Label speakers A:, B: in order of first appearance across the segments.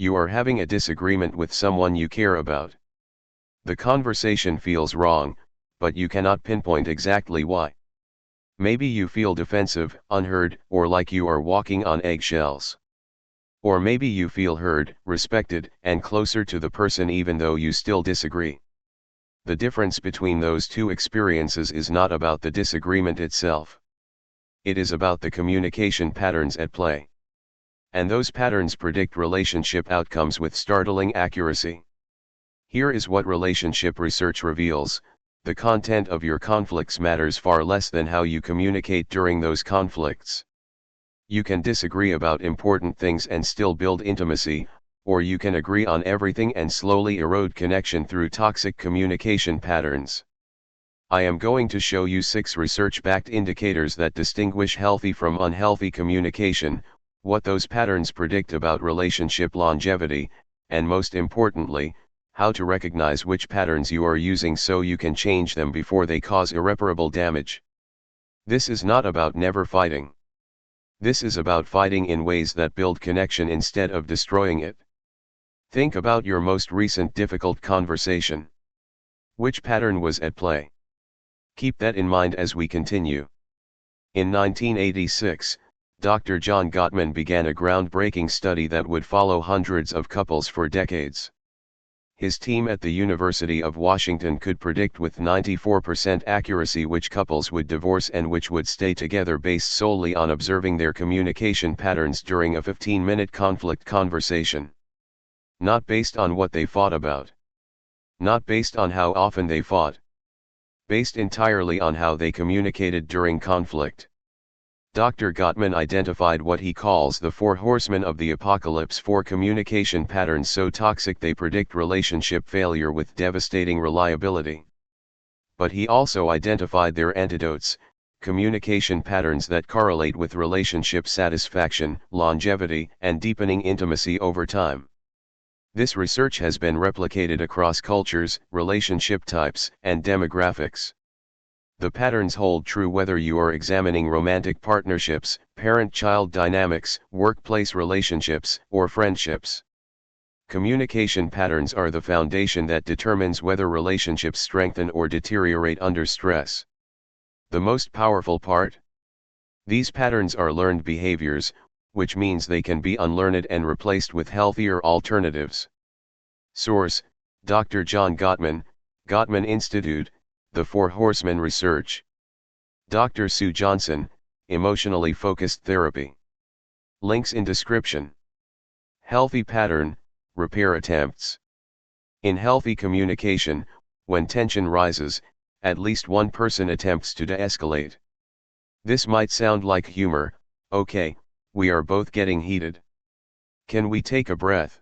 A: You are having a disagreement with someone you care about. The conversation feels wrong, but you cannot pinpoint exactly why. Maybe you feel defensive, unheard, or like you are walking on eggshells. Or maybe you feel heard, respected, and closer to the person even though you still disagree. The difference between those two experiences is not about the disagreement itself. It is about the communication patterns at play. And those patterns predict relationship outcomes with startling accuracy. Here is what relationship research reveals: the content of your conflicts matters far less than how you communicate during those conflicts. You can disagree about important things and still build intimacy, or you can agree on everything and slowly erode connection through toxic communication patterns. I am going to show you 6 research-backed indicators that distinguish healthy from unhealthy communication, what those patterns predict about relationship longevity, and most importantly, how to recognize which patterns you are using so you can change them before they cause irreparable damage. This is not about never fighting. This is about fighting in ways that build connection instead of destroying it. Think about your most recent difficult conversation. Which pattern was at play? Keep that in mind as we continue. In 1986, Dr. John Gottman began a groundbreaking study that would follow hundreds of couples for decades. His team at the University of Washington could predict with 94% accuracy which couples would divorce and which would stay together based solely on observing their communication patterns during a 15-minute conflict conversation. Not based on what they fought about. Not based on how often they fought. Based entirely on how they communicated during conflict. Dr. Gottman identified what he calls the 4 horsemen of the apocalypse, 4 communication patterns so toxic they predict relationship failure with devastating reliability. But he also identified their antidotes, communication patterns that correlate with relationship satisfaction, longevity, and deepening intimacy over time. This research has been replicated across cultures, relationship types, and demographics. The patterns hold true whether you are examining romantic partnerships, parent-child dynamics, workplace relationships, or friendships. Communication patterns are the foundation that determines whether relationships strengthen or deteriorate under stress. The most powerful part? These patterns are learned behaviors, which means they can be unlearned and replaced with healthier alternatives. Source: Dr. John Gottman, Gottman Institute, The 4 Horsemen Research. Dr. Sue Johnson, Emotionally Focused Therapy. Links in description. Healthy pattern, repair attempts. In healthy communication, when tension rises, at least one person attempts to de-escalate. This might sound like humor: okay, we are both getting heated. Can we take a breath?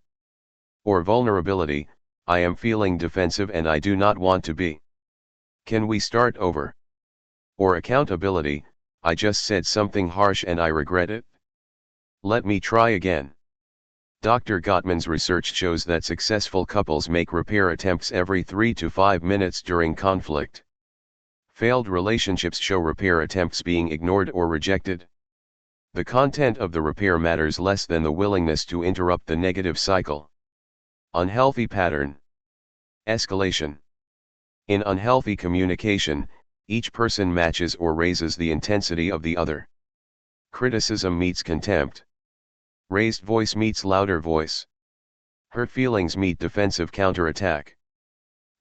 A: Or vulnerability: I am feeling defensive and I do not want to be. Can we start over? Or accountability: I just said something harsh and I regret it. Let me try again. Dr. Gottman's research shows that successful couples make repair attempts every 3 to 5 minutes during conflict. Failed relationships show repair attempts being ignored or rejected. The content of the repair matters less than the willingness to interrupt the negative cycle. Unhealthy pattern. Escalation. In unhealthy communication, each person matches or raises the intensity of the other. Criticism meets contempt. Raised voice meets louder voice. Hurt feelings meet defensive counterattack.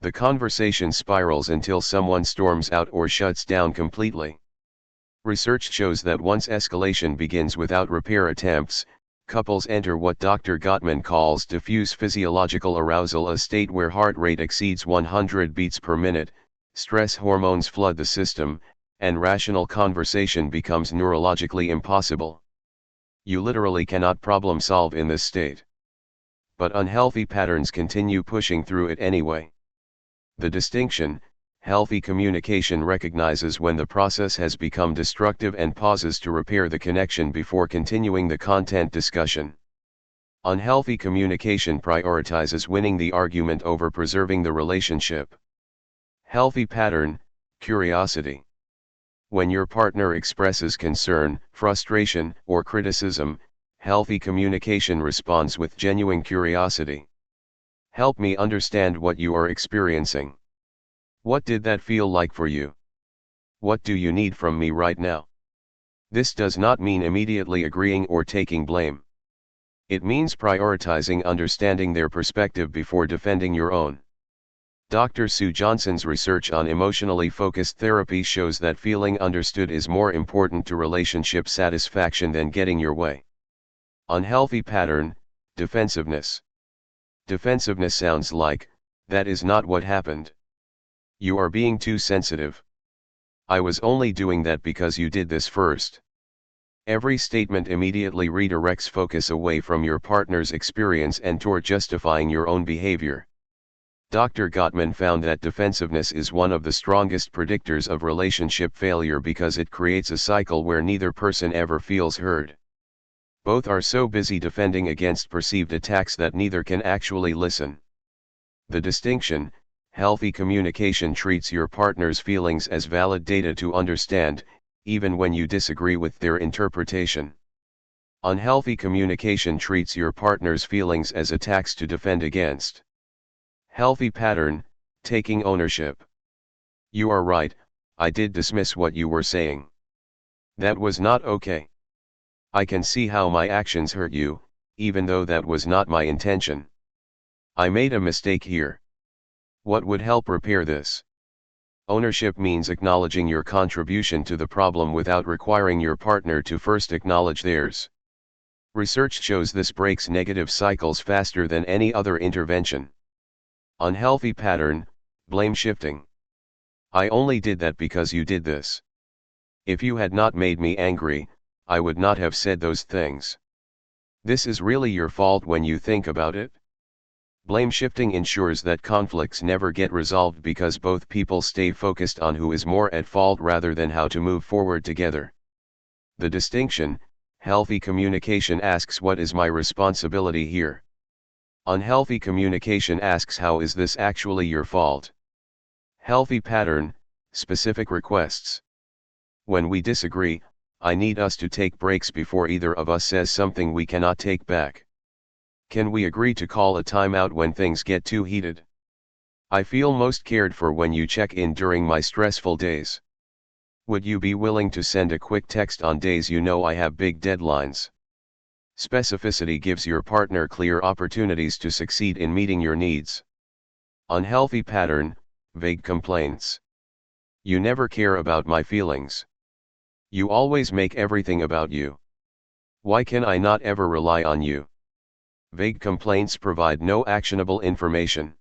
A: The conversation spirals until someone storms out or shuts down completely. Research shows that once escalation begins without repair attempts, couples enter what Dr. Gottman calls diffuse physiological arousal, a state where heart rate exceeds 100 beats per minute, stress hormones flood the system, and rational conversation becomes neurologically impossible. You literally cannot problem solve in this state. But unhealthy patterns continue pushing through it anyway. The distinction: healthy communication recognizes when the process has become destructive and pauses to repair the connection before continuing the content discussion. Unhealthy communication prioritizes winning the argument over preserving the relationship. Healthy pattern: curiosity. When your partner expresses concern, frustration, or criticism, healthy communication responds with genuine curiosity. Help me understand what you are experiencing. What did that feel like for you? What do you need from me right now? This does not mean immediately agreeing or taking blame. It means prioritizing understanding their perspective before defending your own. Dr. Sue Johnson's research on emotionally focused therapy shows that feeling understood is more important to relationship satisfaction than getting your way. Unhealthy pattern, defensiveness. Defensiveness sounds like, that is not what happened. You are being too sensitive. I was only doing that because you did this first. Every statement immediately redirects focus away from your partner's experience and toward justifying your own behavior. Dr. Gottman found that defensiveness is one of the strongest predictors of relationship failure because it creates a cycle where neither person ever feels heard. Both are so busy defending against perceived attacks that neither can actually listen. The distinction: healthy communication treats your partner's feelings as valid data to understand, even when you disagree with their interpretation. Unhealthy communication treats your partner's feelings as attacks to defend against. Healthy pattern, taking ownership. You are right, I did dismiss what you were saying. That was not okay. I can see how my actions hurt you, even though that was not my intention. I made a mistake here. What would help repair this? Ownership means acknowledging your contribution to the problem without requiring your partner to first acknowledge theirs. Research shows this breaks negative cycles faster than any other intervention. Unhealthy pattern, blame shifting. I only did that because you did this. If you had not made me angry, I would not have said those things. This is really your fault when you think about it. Blame shifting ensures that conflicts never get resolved because both people stay focused on who is more at fault rather than how to move forward together. The distinction: healthy communication asks, what is my responsibility here? Unhealthy communication asks, how is this actually your fault? Healthy pattern, specific requests. When we disagree, I need us to take breaks before either of us says something we cannot take back. Can we agree to call a timeout when things get too heated? I feel most cared for when you check in during my stressful days. Would you be willing to send a quick text on days you know I have big deadlines? Specificity gives your partner clear opportunities to succeed in meeting your needs. Unhealthy pattern, vague complaints. You never care about my feelings. You always make everything about you. Why can I not ever rely on you? Vague complaints provide no actionable information.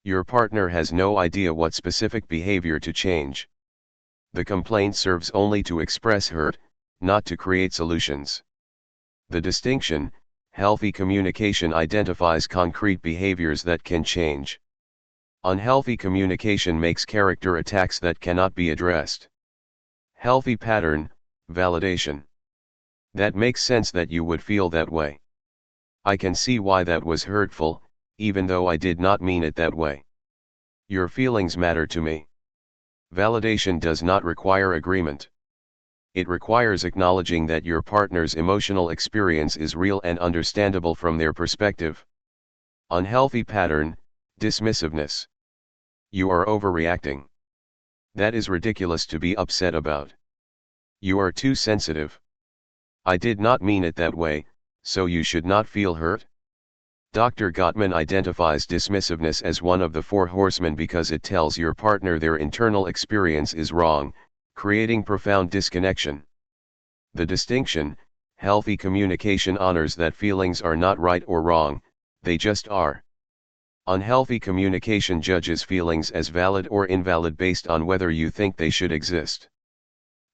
A: Your partner has no idea what specific behavior to change. The complaint serves only to express hurt, not to create solutions. The distinction: healthy communication identifies concrete behaviors that can change. Unhealthy communication makes character attacks that cannot be addressed. Healthy pattern, validation. That makes sense that you would feel that way. I can see why that was hurtful, even though I did not mean it that way. Your feelings matter to me. Validation does not require agreement. It requires acknowledging that your partner's emotional experience is real and understandable from their perspective. Unhealthy pattern, dismissiveness. You are overreacting. That is ridiculous to be upset about. You are too sensitive. I did not mean it that way, so you should not feel hurt. Dr. Gottman identifies dismissiveness as one of the four horsemen because it tells your partner their internal experience is wrong, creating profound disconnection. The distinction: healthy communication honors that feelings are not right or wrong, they just are. Unhealthy communication judges feelings as valid or invalid based on whether you think they should exist.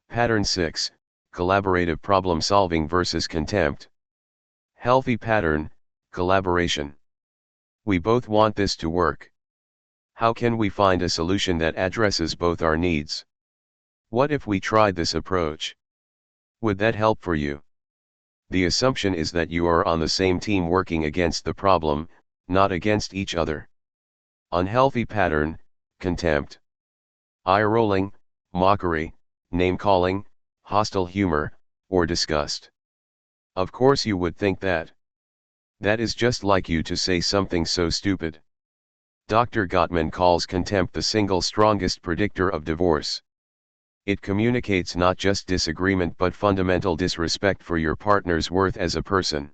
A: Pattern 6, collaborative problem solving versus contempt. Healthy pattern, collaboration. We both want this to work. How can we find a solution that addresses both our needs? What if we tried this approach? Would that help for you? The assumption is that you are on the same team working against the problem, not against each other. Unhealthy pattern, contempt. Eye-rolling, mockery, name-calling, hostile humor, or disgust. Of course you would think that. That is just like you to say something so stupid. Dr. Gottman calls contempt the single strongest predictor of divorce. It communicates not just disagreement but fundamental disrespect for your partner's worth as a person.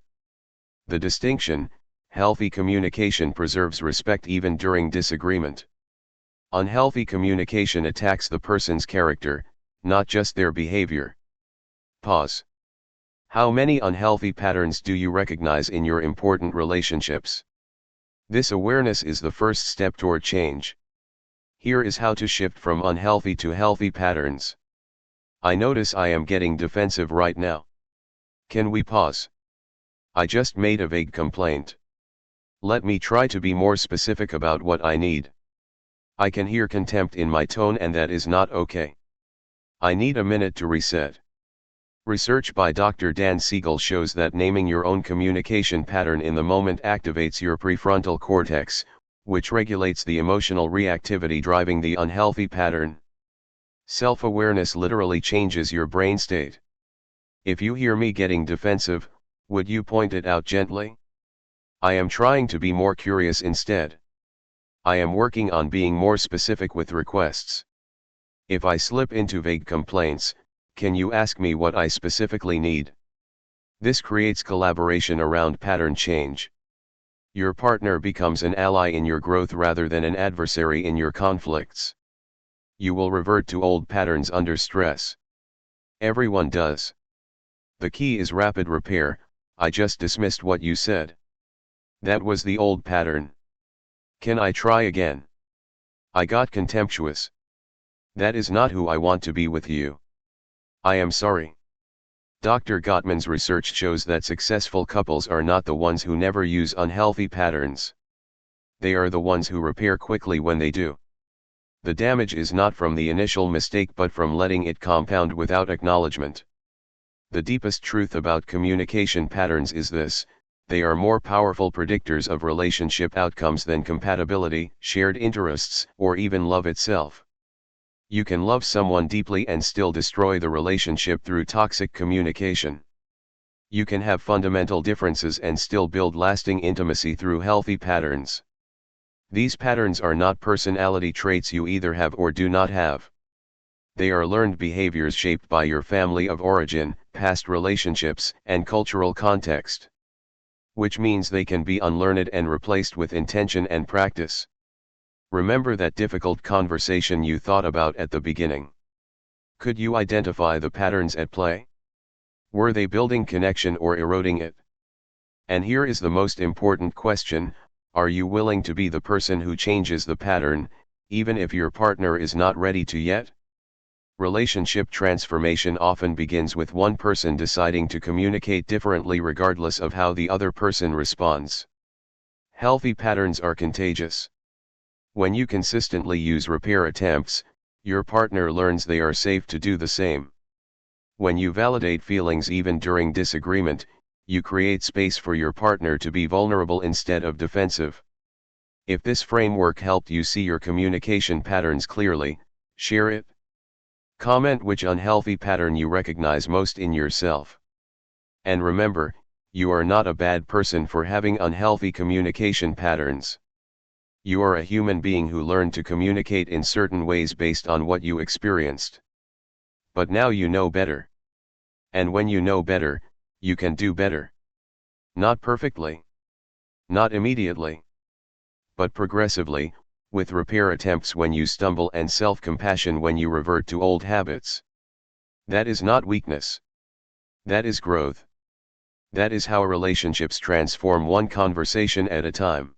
A: The distinction: healthy communication preserves respect even during disagreement. Unhealthy communication attacks the person's character, not just their behavior. Pause. How many unhealthy patterns do you recognize in your important relationships? This awareness is the first step toward change. Here is how to shift from unhealthy to healthy patterns. I notice I am getting defensive right now. Can we pause? I just made a vague complaint. Let me try to be more specific about what I need. I can hear contempt in my tone and that is not okay. I need a minute to reset. Research by Dr. Dan Siegel shows that naming your own communication pattern in the moment activates your prefrontal cortex, which regulates the emotional reactivity driving the unhealthy pattern. Self-awareness literally changes your brain state. If you hear me getting defensive, would you point it out gently? I am trying to be more curious instead. I am working on being more specific with requests. If I slip into vague complaints, can you ask me what I specifically need? This creates collaboration around pattern change. Your partner becomes an ally in your growth rather than an adversary in your conflicts. You will revert to old patterns under stress. Everyone does. The key is rapid repair. I just dismissed what you said. That was the old pattern. Can I try again? I got contemptuous. That is not who I want to be with you. I am sorry. Dr. Gottman's research shows that successful couples are not the ones who never use unhealthy patterns. They are the ones who repair quickly when they do. The damage is not from the initial mistake but from letting it compound without acknowledgement. The deepest truth about communication patterns is this: they are more powerful predictors of relationship outcomes than compatibility, shared interests, or even love itself. You can love someone deeply and still destroy the relationship through toxic communication. You can have fundamental differences and still build lasting intimacy through healthy patterns. These patterns are not personality traits you either have or do not have. They are learned behaviors shaped by your family of origin, past relationships, and cultural context. Which means they can be unlearned and replaced with intention and practice. Remember that difficult conversation you thought about at the beginning. Could you identify the patterns at play? Were they building connection or eroding it? And here is the most important question: are you willing to be the person who changes the pattern, even if your partner is not ready to yet? Relationship transformation often begins with one person deciding to communicate differently regardless of how the other person responds. Healthy patterns are contagious. When you consistently use repair attempts, your partner learns they are safe to do the same. When you validate feelings even during disagreement, you create space for your partner to be vulnerable instead of defensive. If this framework helped you see your communication patterns clearly, share it. Comment which unhealthy pattern you recognize most in yourself. And remember, you are not a bad person for having unhealthy communication patterns. You are a human being who learned to communicate in certain ways based on what you experienced. But now you know better. And when you know better, you can do better. Not perfectly. Not immediately. But progressively, with repair attempts when you stumble and self-compassion when you revert to old habits. That is not weakness. That is growth. That is how relationships transform one conversation at a time.